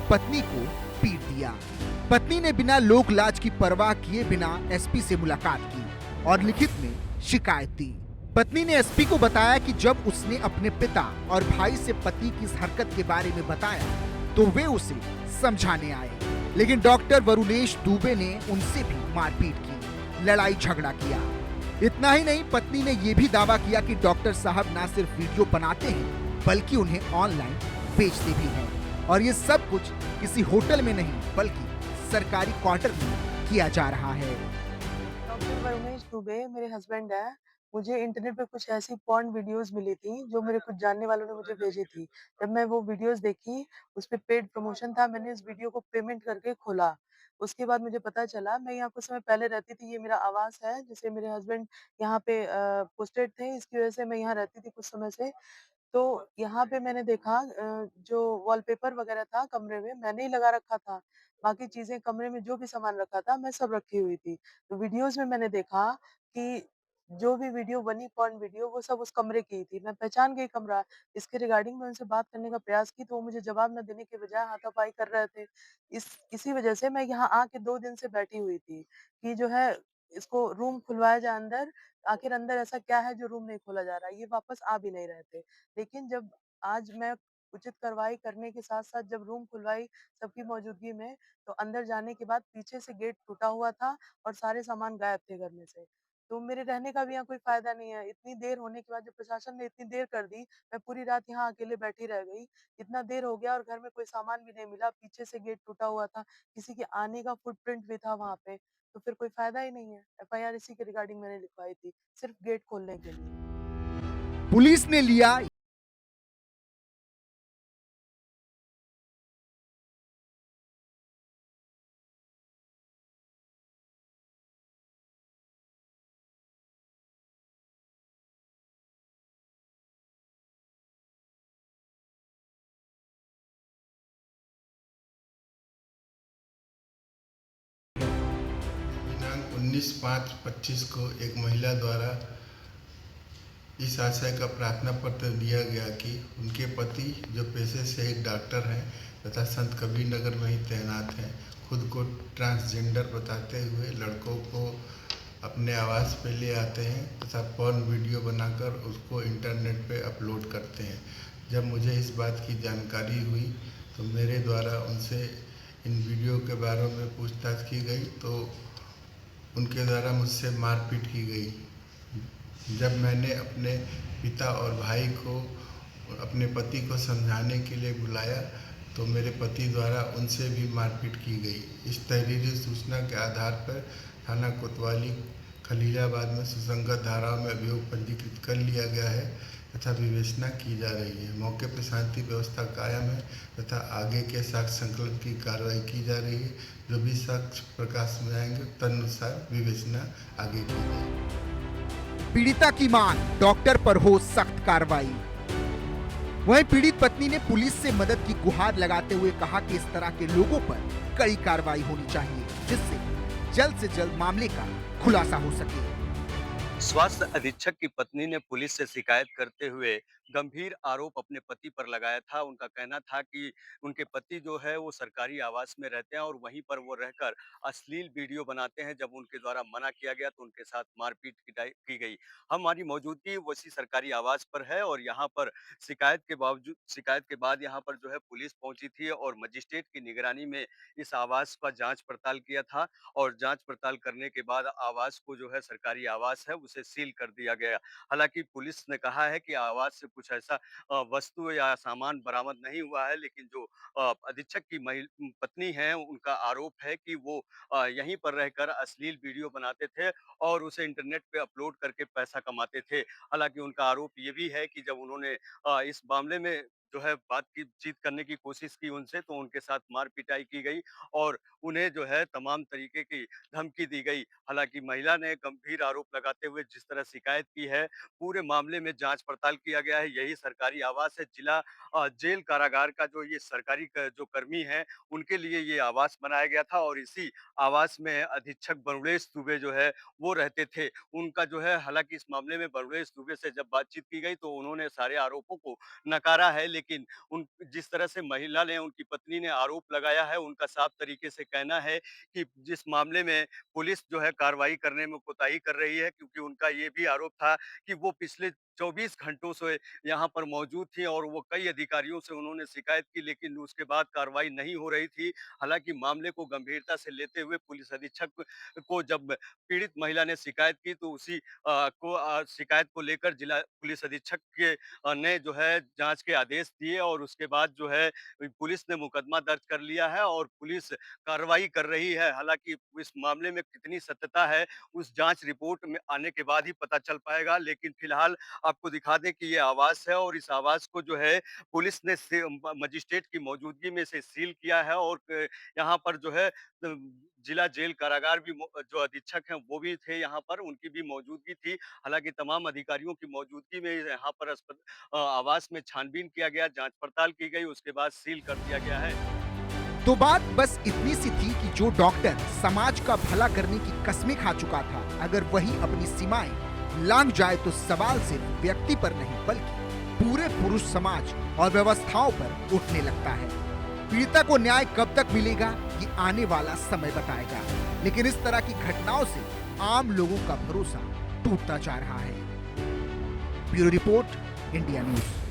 पत्नी को पीट दिया। पत्नी ने बिना लोक लाज की परवाह किए बिना एसपी से मुलाकात की और लिखित में शिकायत दी। पत्नी ने एसपी को बताया कि जब उसने अपने पिता और भाई से पति की इस हरकत के बारे में बताया तो वे उसे समझाने आए, लेकिन डॉक्टर वरुणेश दुबे ने उनसे भी मारपीट की, लड़ाई झगड़ा किया। इतना ही नहीं, पत्नी ने यह भी दावा किया कि डॉक्टर साहब न सिर्फ वीडियो बनाते हैं बल्कि उन्हें ऑनलाइन बेचते भी हैं, और ये सब कुछ किसी होटल में नहीं बल्कि सरकारी क्वार्टर में किया जा रहा है। डॉक्टर वरुणेश दुबे मेरे हस्बैंड हैं। मुझे इंटरनेट पे कुछ ऐसी पॉर्न वीडियोज़ मिली थी, जो मेरे कुछ जानने वालों ने मुझे भेजी थी। जब मैं वो वीडियोज़ देखी, उसपे पेड प्रमोशन था, मैंने इस वीडियो को पेमेंट करके खोला। उसके बाद मुझे पता चला, मैं यहाँ कुछ समय पहले रहती थी, ये मेरा आवास है, जिसे मेरे हस्बैंड यहाँ पे पोस्टेड थे, इसकी वजह से मैं यहाँ रहती थी कुछ समय से। तो यहाँ पे मैंने देखा जो वॉलपेपर वगैरह था कमरे में, मैंने ही लगा रखा था। बाकी चीज़ें कमरे में जो भी सामान रखा था, मैं सब रखी हुई थी। तो वीडियोज़ में मैंने देखा कि जो भी वीडियो बनी पॉर्न वीडियो, वो सब उस कमरे की ही थी। मैं पहचान गई कमरा। इसके रिगार्डिंग मैं उनसे बात करने का प्रयास की, तो वो मुझे जवाब ना देने के बजाय हाथापाई कर रहे थे। इसी वजह से मैं यहाँ आके 2 दिन से बैठी हुई थी कि जो है, इसको रूम खुलवाया जाए अंदर। आखिर अंदर ऐसा क्या है जो रूम नहीं खोला जा रहा है? ये वापस आ भी नहीं रहे थे। लेकिन जब आज मैं उचित कार्रवाई करने के साथ-साथ जब रूम खुलवाई सबकी मौजूदगी में, तो अंदर जाने के बाद पीछे से गेट टूटा हुआ था और सारे सामान गायब थे घर में से। तो मेरे रहने का भी यहाँ कोई फ़ायदा नहीं है। इतनी देर होने के बाद जब प्रशासन ने इतनी देर कर दी, मैं पूरी रात यहाँ अकेले बैठी रह गई। इतना देर हो गया और घर में कोई सामान भी नहीं मिला, पीछे से गेट टूटा हुआ था, किसी के आने का फुटप्रिंट भी था वहाँ पे, तो फिर कोई फ़ायदा ही नहीं है। एफआईआर इसी के रिगार्डिंग मैंने लिखवाई थी, सिर्फ़ गेट खोलने के लिए। पुलिस ने लिया दिनांक 19/5/25 को एक महिला द्वारा इस आशय का प्रार्थना पत्र दिया गया कि उनके पति, जो पेशे से एक डॉक्टर हैं तथा संत कबीर नगर में ही तैनात हैं, खुद को ट्रांसजेंडर बताते हुए लड़कों को अपने आवास पे ले आते हैं तथा पॉर्न वीडियो बनाकर उसको इंटरनेट पे अपलोड करते हैं। जब मुझे इस बात की जानकारी हुई तो मेरे द्वारा उनसे इन वीडियो के बारे में पूछताछ की गई, तो उनके द्वारा मुझसे मारपीट की गई। जब मैंने अपने पिता और भाई को अपने पति को समझाने के लिए बुलाया तो मेरे पति द्वारा उनसे भी मारपीट की गई। इस तहरीरी सूचना के आधार पर थाना कोतवाली खलीलाबाद में सुसंगत धाराओं में अभियोग पंजीकृत कर लिया गया है तथा विवेचना की जा रही है। मौके पर शांति व्यवस्था कायम है तथा आगे के साक्ष्य संकलन की कार्रवाई की जा रही है। जो भी साक्ष्य प्रकाश में आएंगे तदनुसार विवेचना आगे की जाएगी। पीड़िता की मांग, डॉक्टर पर हो सख्त कार्रवाई। वहीं पीड़ित पत्नी ने पुलिस से मदद की गुहार लगाते हुए कहा कि इस तरह के लोगों पर कड़ी कार्रवाई होनी चाहिए, जिससे जल्द से जल्द मामले का खुलासा हो सके। स्वास्थ्य अधीक्षक की पत्नी ने पुलिस से शिकायत करते हुए गंभीर आरोप अपने पति पर लगाया था। उनका कहना था कि उनके पति जो है वो सरकारी आवास में रहते हैं और वहीं पर वो रहकर अश्लील वीडियो बनाते हैं। जब उनके द्वारा मना किया गया तो उनके साथ मारपीट की गई। हमारी मौजूदगी उसी सरकारी आवास पर है और यहाँ पर शिकायत के बाद यहाँ पर जो है पुलिस पहुंची थी और मजिस्ट्रेट की निगरानी में इस आवास का जांच पड़ताल किया था और जांच पड़ताल करने के बाद आवास को जो है सरकारी आवास है उसे सील कर दिया गया। हालाँकि पुलिस ने कहा है कि आवास से कुछ ऐसा वस्तु या सामान बरामद नहीं हुआ है, लेकिन जो अधीक्षक की पत्नी है उनका आरोप है कि वो यहीं पर रहकर अश्लील वीडियो बनाते थे और उसे इंटरनेट पे अपलोड करके पैसा कमाते थे। हालाँकि उनका आरोप ये भी है कि जब उन्होंने इस मामले में जो है बातचीत करने की कोशिश की उनसे, तो उनके साथ मार-पिटाई की गई और उन्हें जो है तमाम तरीके की धमकी दी गई। हालाँकि महिला ने गंभीर आरोप लगाते हुए जिस तरह शिकायत की है, पूरे मामले में जाँच पड़ताल किया गया है। यही सरकारी आवास है, जिला जेल कारागार का जो ये सरकारी जो कर्मी हैं, उनके लिए ये आवास बनाया गया था और इसी आवास में अधीक्षक बरुणेश दुबे जो है, वो रहते थे। उनका जो है हालाँकि इस मामले में बरुणेश दुबे से जब बातचीत की गई, तो उन्होंने सारे आरोपों को नकारा है, लेकिन उन जिस तरह से महिला ने, उनकी पत्नी ने आरोप लगाया है, उनका साफ तरीके से कहना है कि जिस मामले में पुलिस जो है कार्रवाई करने में कोताही कर रही है, क्योंकि उनका ये भी आरोप था कि वो पिछले 24 घंटों से यहाँ पर मौजूद थी और वो कई अधिकारियों से उन्होंने शिकायत की, लेकिन उसके बाद कार्रवाई नहीं हो रही थी। हालाँकि मामले को गंभीरता से लेते हुए पुलिस अधीक्षक को जब पीड़ित महिला ने शिकायत की, तो उसी शिकायत को लेकर जिला पुलिस अधीक्षक ने जो है जाँच के आदेश दिए और उसके बाद जो है पुलिस ने मुकदमा दर्ज कर लिया है और पुलिस कार्रवाई कर रही है। हालाँकि इस मामले में कितनी सत्यता है, उस जाँच रिपोर्ट में आने के बाद ही पता चल पाएगा। लेकिन फिलहाल आपको दिखा दें कि ये आवास है और इस आवास को जो है पुलिस ने मजिस्ट्रेट की मौजूदगी में से सील किया है और यहाँ पर जो है जिला जेल कारागार भी जो अधीक्षक हैं वो भी थे यहाँ पर, उनकी भी मौजूदगी थी। हालाँकि तमाम अधिकारियों की मौजूदगी में यहाँ पर आवास में छानबीन किया गया, जाँच पड़ताल की गई, उसके बाद सील कर दिया गया है। तो बात बस इतनी सी थी कि जो डॉक्टर समाज का भला करने की कस्में खा चुका था, अगर वही अपनी सीमाएं लांघ जाए तो सवाल सिर्फ व्यक्ति पर नहीं बल्कि पूरे पुरुष समाज और व्यवस्थाओं पर उठने लगता है। पीड़िता को न्याय कब तक मिलेगा ये आने वाला समय बताएगा, लेकिन इस तरह की घटनाओं से आम लोगों का भरोसा टूटता जा रहा है। Bureau report, India news.